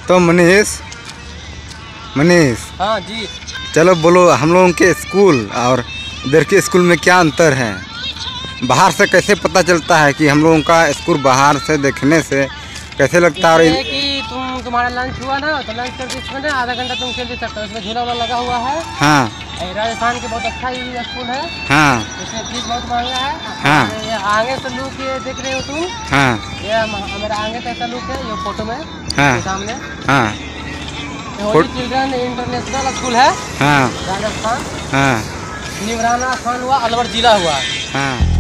तो मनीष मनीष हाँ जी। चलो बोलो, हम लोगों के स्कूल और इधर के स्कूल में क्या अंतर है? बाहर से कैसे पता चलता है कि हम लोगों का स्कूल बाहर से देखने से कैसे लगता है? और कि तुम्हारा लंच हुआ ना, तो लंच करके इसमें ना आधा घंटा तुम खेल भी सकते हो। इसमें झूला वाला लगा हुआ है। हाँ। राजस्थान के बहुत अच्छा ये स्कूल है। हाँ। इसमें फीस बहुत महंगा है। हाँ। ये आगे से लुक ये देख रहे हो तुम। हाँ। ये मेरा आगे कैसा लुक है ये फोटो में। हाँ। सामने। हाँ। होली चिल्ड्रन इंटरनेशनल स्कूल है। हाँ। राजस्थान। हाँ। निवराना खान हुआ, अलवर जिला हुआ। हाँ।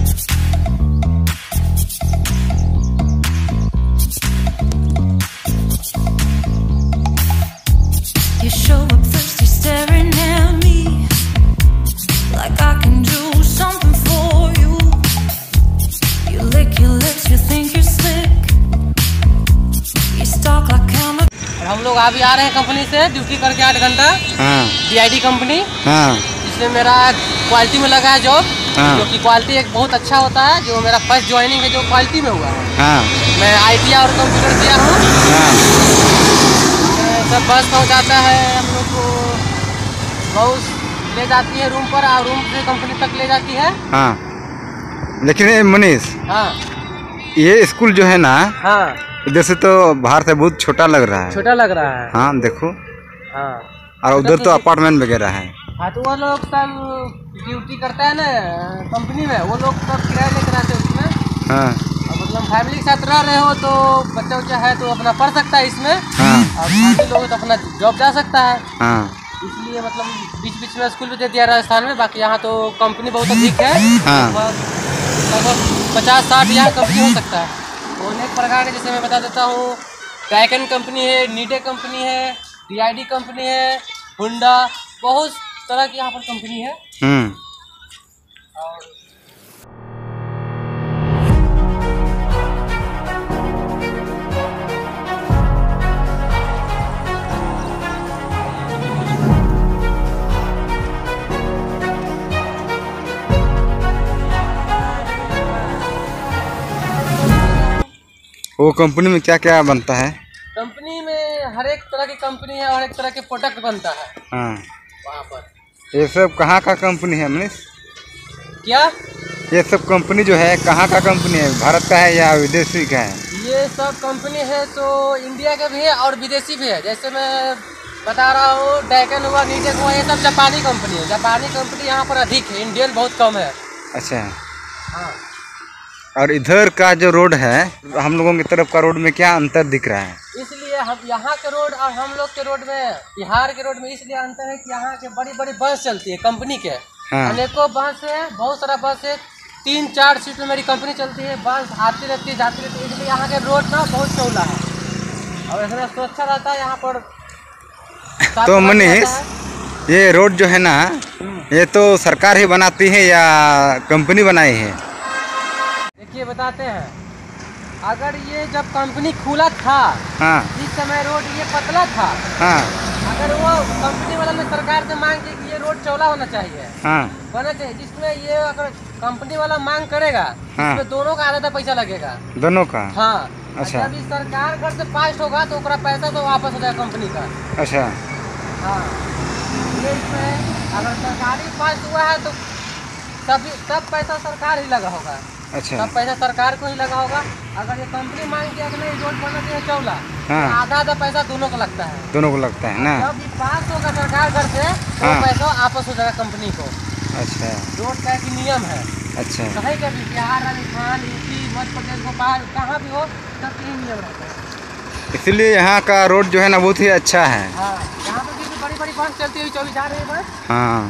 You show up thirsty, staring at me like I can do something for you. You lick your lips, you think you're slick. You stalk like I'm a... हम लोग अभी आ रहे हैं कंपनी से ड्यूटी करके 8 घंटा। हाँ। DID company. हाँ। इसमें मेरा क्वालिटी में लगा है जॉब। हाँ। जो कि क्वालिटी एक बहुत अच्छा होता है। जो मेरा फर्स्ट ज्वाइनिंग है जो क्वालिटी में हुआ है। हाँ। मैं IT और कंप्यूटर किया हूँ। हाँ। सब बस पहुँचाता है हम लोग को, बहुत ले जाती है रूम पर और रूम से कंपनी तक ले जाती है। हाँ। लेकिन मनीष, हाँ, ये स्कूल जो है ना, हाँ, इधर से तो बाहर से बहुत छोटा लग रहा है। छोटा लग रहा है। हाँ देखो। हाँ। और उधर तो अपार्टमेंट वगैरह है। हाँ, तो वो लोग सब ड्यूटी करता है ना कंपनी में, वो लोग सब किराया लेकर आते हैं उसमें। हाँ। मतलब फैमिली के साथ रह रहे हो तो बच्चा उच्चा है तो अपना पढ़ सकता है इसमें। हाँ। और फैमिली लोग तो अपना जॉब जा सकता है। हाँ। इसलिए मतलब बीच बीच में स्कूल भी दे दिया राजस्थान में। बाकी यहाँ तो कंपनी बहुत अधिक है। हाँ। लगभग 50-60 यहाँ कंपनी हो सकता है। तो अनेक प्रकार के, जैसे मैं बता देता हूँ, टैकन कंपनी है, नीडे कंपनी है, DID कंपनी है, हुंडा, बहुत तरह की यहाँ पर कंपनी है। और वो कंपनी में क्या क्या बनता है? कंपनी में हर एक तरह की कंपनी है, हर एक तरह के प्रोडक्ट बनता है। हाँ। वहाँ पर ये सब कहाँ का कंपनी है मनीष? क्या ये सब कंपनी जो है कहाँ का कंपनी है? भारत का है या विदेशी का है? ये सब कंपनी है तो इंडिया का भी है और विदेशी भी है। जैसे मैं बता रहा हूँ, डैकन हुआ, नीडे हुआ, ये सब जापानी कंपनी है। जापानी कंपनी यहाँ पर अधिक है, इंडियन बहुत कम है। अच्छा। हाँ। और इधर का जो रोड है, हम लोगों की तरफ का रोड में क्या अंतर दिख रहा है? इसलिए हम यहाँ के रोड और हम लोग के रोड में, बिहार के रोड में इसलिए अंतर है कि यहाँ के बड़ी बड़ी बस चलती है कंपनी के। हाँ। अनेकों बस है, बहुत सारा बस है, 3-4 सीट में मेरी कंपनी चलती है। बस आती रहती है, जाती रहती है। इसलिए यहाँ के रोड ना बहुत चौड़ा है और इसमें सुरक्षा रहता है यहाँ पर। तो मनीष, ये रोड जो है ना, ये तो सरकार ही बनाती है या कंपनी बनाई है? देखिए बताते हैं, अगर ये जब कंपनी खुला था, हाँ, इस समय रोड ये पतला था। हाँ। अगर वो कंपनी वाला ने सरकार से मांग की कि ये रोड चौड़ा होना चाहिए, हाँ, होना चाहिए, जिसमें ये अगर कंपनी वाला मांग करेगा, हाँ, इसमें दोनों का आधा पैसा लगेगा। दोनों का? हाँ। अच्छा। जब सरकार घर से पास होगा तो उसका पैसा तो वापस हो जाएगा कंपनी का। अच्छा। हाँ। ये इसमें अगर सरकारी पास हुआ है तो सब पैसा सरकार ही लगा होगा। अच्छा। सब पैसा सरकार को ही लगा होगा। अगर ये कंपनी मांग किया कि नहीं रोड बनना चाहिए चौड़ा, हाँ, तो आधा पैसा दोनों को लगता है। दोनों को लगता है ना। जब ये पास होगा सरकार घर से, तो हाँ, पैसा वापस हो जाएगा कंपनी को। अच्छा। रोड का एक नियम है। अच्छा। कहीं का भी, बिहार, राजस्थान, UP, मध्य प्रदेश, भोपाल, कहाँ भी हो, सब यही नियम रहता है। इसलिए यहाँ का रोड जो है ना बहुत ही अच्छा है। हाँ। यहाँ पर भी बड़ी बड़ी बस चलती हुई चली जा रही है बस। हाँ।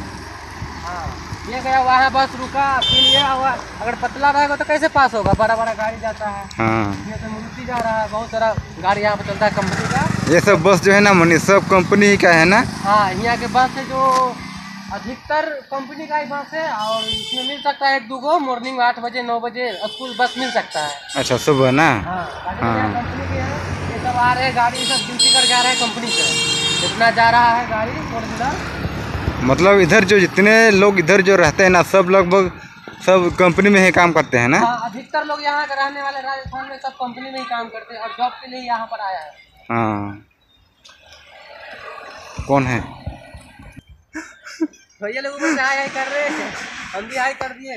हाँ। ये गया वहाँ बस रुका, फिर ये हुआ। अगर पतला रहेगा तो कैसे पास होगा? बड़ा बड़ा गाड़ी जाता है। हाँ। ये तो मुल्की जा रहा है, बहुत सारा गाड़ी यहाँ पर चलता है कंपनी का। ये सब बस जो है ना मनीष, सब कंपनी का है ना? हाँ, यहाँ के बस है जो अधिकतर कंपनी का ही बस है। और इसमें मिल सकता है 1-2 गो मॉर्निंग में 8 बजे 9 बजे स्कूल बस मिल सकता है। अच्छा, सुबह ना? हाँ। कंपनी के है, ये सब आ रहे हैं गाड़ी, सब ड्यूटी करके आ रहे हैं कंपनी से। जितना जा रहा है गाड़ी 4 व्हीलर, मतलब इधर जो जितने लोग इधर जो रहते हैं ना, सब लगभग सब कंपनी में ही काम करते हैं ना? हाँ, अधिकतर लोग यहाँ के रहने वाले राजस्थान में सब कंपनी में ही काम करते हैं और जॉब के लिए यहाँ पर आया है। हाँ। कौन है? भैया लोग ऊपर से हाई कर रहे हैं, हम भी हाई कर दिए।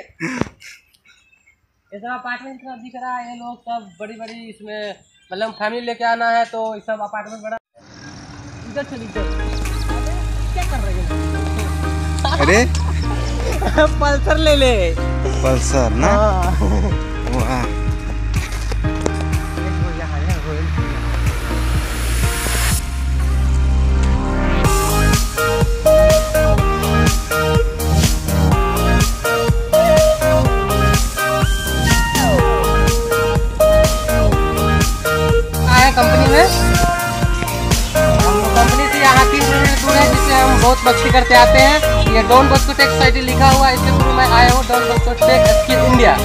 ये सब अपार्टमेंट दिख रहा है, ये लोग सब बड़ी बड़ी इसमें मतलब फैमिली लेके आना है तो ये सब अपार्टमेंट बड़ा। इधर चल इधर, क्या कर रहे हैं? अरे पल्सर ले ले। पल्सर ना? वाह। कंपनी में कंपनी से यहाँ 3 किलोमीटर दूर है, जिससे हम बहुत मस्ती करते आते हैं। ये डॉन बॉस्को टेक सोसाइटी लिखा हुआ है, इसके थ्रू मैं आया हूँ। Don Bosco tech skill India.